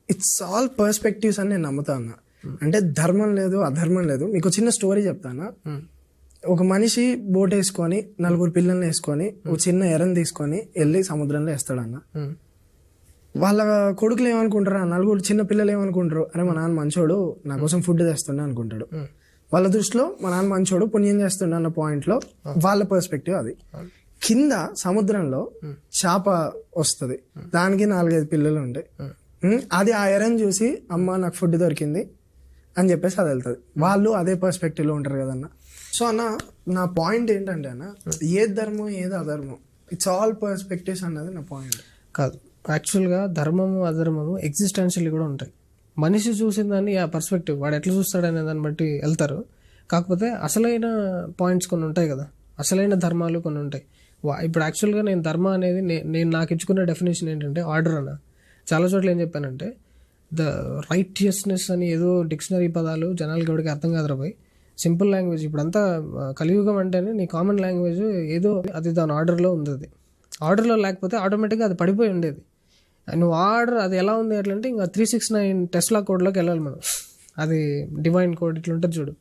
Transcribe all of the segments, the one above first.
It's all perspectives అని నేను నమ్ముతా అన్న. అంటే ధర్మం లేదు అధర్మం లేదు. మీకు చిన్న స్టోరీ చెప్తానా. ఒక మనిషి బోట్ వేసుకొని 4 పిల్లల్ని వేసుకొని ఒక చిన్న ఎరని తీసుకొని వెళ్ళి సముద్రంలో వేస్తాడన్న. వాళ్ళ కొడుకులు ఏమనుకుంటారు, 4 చిన్న పిల్లలు ఏమనుకుంటారు, అరే మా నాన్న మంచోడు నా కోసం ఫుడ్ తెస్తుండే అనుకుంటాడు. వాళ్ళ దృష్టిలో మా నాన్న మంచోడు పుణ్యం చేస్తుండే అన్న పాయింట్ లో వాళ్ళ పర్స్పెక్టివ్ అది. కింద సముద్రంలో చేప వస్తుంది, దానికి 4-5 పిల్లలు ఉంటాయి. అది ఆ ఎరని చూసి అమ్మ నాకు ఫుడ్ దొరికింది అని చెప్పేసి అది వెళ్తుంది. వాళ్ళు అదే పర్స్పెక్టివ్ లో ఉంటారు కదన్న. సో అన్న నా పాయింట్ ఏంటంటే అన్న, ఏది ధర్మం ఏది అధర్మం, ఇట్స్ ఆల్ పర్స్పెక్టివ్స్ అన్నది నా పాయింట్. కాదు, యాక్చువల్గా ధర్మము అధర్మము ఎగ్జిస్టెన్షియల్ కూడా ఉంటాయి. మనిషి చూసిన దాన్ని ఆ పర్స్పెక్టివ్ వాడు ఎట్లా చూస్తాడనే దాన్ని బట్టి వెళ్తారు. కాకపోతే అసలైన పాయింట్స్ కొన్ని ఉంటాయి కదా, అసలైన ధర్మాలు కొన్ని ఉంటాయి. ఇప్పుడు యాక్చువల్గా నేను ధర్మ అనేది నేను నాకు ఇచ్చుకున్న డెఫినేషన్ ఏంటంటే ఆర్డర్ అన్న. చాలా చోట్ల ఏం చెప్పానంటే ద రైటియస్నెస్ అని ఏదో డిక్షనరీ పదాలు జనాలకి ఎవరికి అర్థం కాదు రాబాయ్. సింపుల్ లాంగ్వేజ్ ఇప్పుడంతా కలియుగం అంటేనే నీ కామన్ లాంగ్వేజ్ ఏదో అది దాని ఆర్డర్లో ఉంది. అది ఆర్డర్లో లేకపోతే ఆటోమేటిక్గా అది పడిపోయి ఉండేది. నువ్వు ఆర్డర్ అది ఎలా ఉంది ఎట్లంటే ఇంకా 369 టెస్లా కోడ్లోకి వెళ్ళాలి మనం. అది డివైన్ కోడ్ ఇట్లా ఉంటుంది చూడు,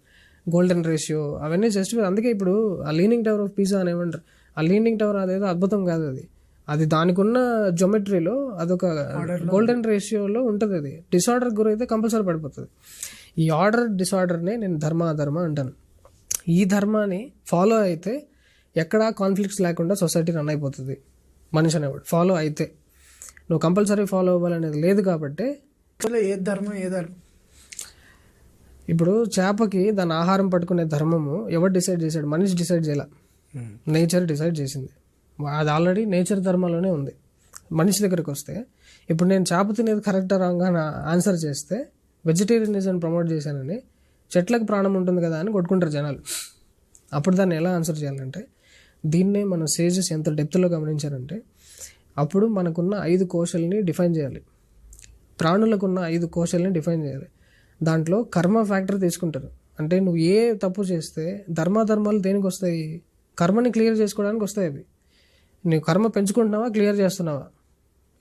గోల్డెన్ రేషియో అవన్నీ జస్ట్. అందుకే ఇప్పుడు ఆ లీనింగ్ టవర్ ఆఫ్ పిజ్జా అని ఏమంటారు, ఆ లీనింగ్ టవర్ అదేదో అద్భుతం కాదు, అది దానికి ఉన్న జోమెట్రీలో అదొక గోల్డెన్ రేషియోలో ఉంటుంది. అది డిసార్డర్ గురైతే కంపల్సరీ పడిపోతుంది. ఈ ఆర్డర్ డిసార్డర్నే నేను ధర్మ అధర్మ అంటాను. ఈ ధర్మాన్ని ఫాలో అయితే ఎక్కడా కాన్ఫ్లిక్ట్స్ లేకుండా సొసైటీ రన్ అయిపోతుంది. మనిషి అనేవాడు ఫాలో అయితే, నువ్వు కంపల్సరీ ఫాలో అవ్వాలనేది లేదు. కాబట్టి ఏ ధర్మం ఏ ధర్మం, ఇప్పుడు చేపకి దాని ఆహారం పట్టుకునే ధర్మము ఎవరు డిసైడ్ చేశాడు? మనిషి డిసైడ్ చేయాల, నేచర్ డిసైడ్ చేసింది. అది ఆల్రెడీ నేచర్ ధర్మంలోనే ఉంది. మనిషి దగ్గరికి వస్తే ఇప్పుడు నేను చేప తినేది కరెక్టా రాంగా అని ఆన్సర్ చేస్తే వెజిటేరియనిజం ప్రమోట్ చేశానని చెట్లకు ప్రాణం ఉంటుంది కదా అని కొట్టుకుంటారు జనాలు. అప్పుడు దాన్ని ఎలా ఆన్సర్ చేయాలంటే, దీన్నే మన సేజెస్ ఎంత డెప్త్లో గమనించారంటే, అప్పుడు మనకున్న 5 కోశాలని డిఫైన్ చేయాలి, ప్రాణులకున్న 5 కోశాలని డిఫైన్ చేయాలి. దాంట్లో కర్మ ఫ్యాక్టర్ తీసుకుంటారు. అంటే నువ్వు ఏ తప్పు చేస్తే ధర్మాలు దేనికి వస్తాయి? కర్మని క్లియర్ చేసుకోవడానికి వస్తాయి. అవి నువ్వు కర్మ పెంచుకుంటున్నావా క్లియర్ చేస్తున్నావా?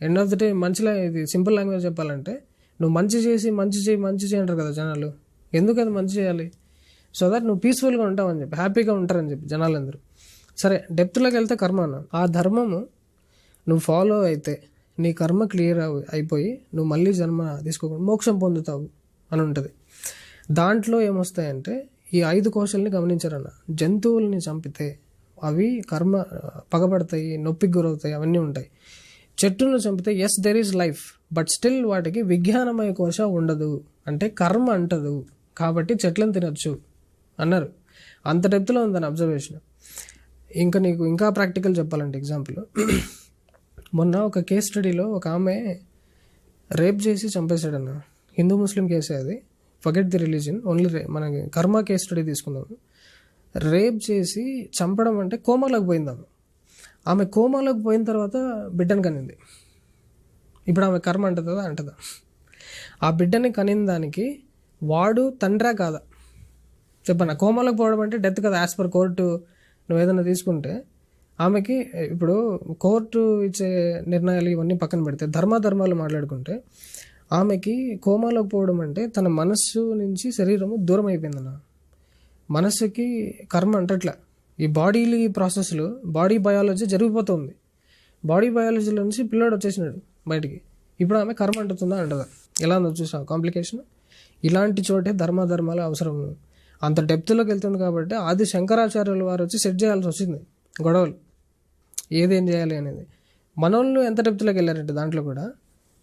ఎండ్ ఆఫ్ ది డే మనిషిలో ఇది సింపుల్ లాంగ్వేజ్ చెప్పాలంటే, నువ్వు మంచి చేయి అంటారు కదా జనాలు. ఎందుకు అది మంచి చేయాలి? సో దట్ నువ్వు పీస్ఫుల్గా ఉంటావని చెప్పి, హ్యాపీగా ఉంటారని చెప్పి జనాలందరూ. సరే డెప్త్లోకి వెళ్తే కర్మ అన్న, ఆ ధర్మము నువ్వు ఫాలో అయితే నీ కర్మ క్లియర్ అయిపోయి నువ్వు మళ్ళీ జన్మ తీసుకోకుండా మోక్షం పొందుతావు అని ఉంటుంది. దాంట్లో ఏమొస్తాయంటే ఈ 5 కోశాలని గమనించారన్న. జంతువుల్ని చంపితే అవి కర్మ పగబడతాయి, నొప్పికి గురవుతాయి, అవన్నీ ఉంటాయి. చెట్టును చంపితే as there is life, but still వాటికి విజ్ఞానమయ కోశ ఉండదు, అంటే కర్మ అంటదు, కాబట్టి చెట్లను తినచ్చు అన్నారు. అంత డెప్త్లో ఉందని అబ్జర్వేషన్. ఇంకా నీకు ఇంకా ప్రాక్టికల్ చెప్పాలంటే ఎగ్జాంపుల్, మొన్న ఒక కేస్ స్టడీలో ఒక ఆమె రేప్ చేసి చంపేశాడన్న. హిందూ ముస్లిం కేసే అది, ఫర్గెట్ ది రిలీజన్, ఓన్లీ మనకి కర్మ కేస్ స్టడీ తీసుకుందాము. రేప్ చేసి చంపడం అంటే కోమాలోకి పోయింది ఆమె కోమాలోకి పోయిన తర్వాత బిడ్డను కనింది. ఇప్పుడు ఆమె కర్మ అంటదా? ఆ బిడ్డని కనిన దానికి వాడు తండ్రా కాదా చెప్పన్నా? కోమాలోకి పోవడం అంటే డెత్ కదా యాజ్ పర్ కోర్టు. నువ్వు ఏదైనా తీసుకుంటే ఆమెకి ఇప్పుడు కోర్టు ఇచ్చే నిర్ణయాలు ఇవన్నీ పక్కన పెడితే ధర్మాలు మాట్లాడుకుంటే ఆమెకి కోమాలోకి పోవడం అంటే తన మనస్సు నుంచి శరీరము దూరం అయిపోయిందన్న. మనస్సుకి కర్మ అంటట్లా. ఈ బాడీలు ఈ ప్రాసెస్లు బాడీ బయాలజీ జరిగిపోతుంది. బాడీ బయాలజీలో నుంచి పిల్లోడు వచ్చేసినాడు బయటికి. ఇప్పుడు ఆమె కర్మ అంటుతుందా అంటదా? ఎలా ఉందో చూసాం కాంప్లికేషన్. ఇలాంటి చోటే ధర్మాలు అవసరము. అంత డెప్త్లోకి వెళ్తుంది కాబట్టి ఆది శంకరాచార్యుల వారు వచ్చి సెట్ చేయాల్సి వచ్చింది గొడవలు, ఏదేం చేయాలి అనేది. మనోళ్ళు ఎంత డెప్త్లోకి వెళ్ళారంటే దాంట్లో కూడా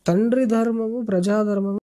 తండ్రి ధర్మము ప్రజాధర్మము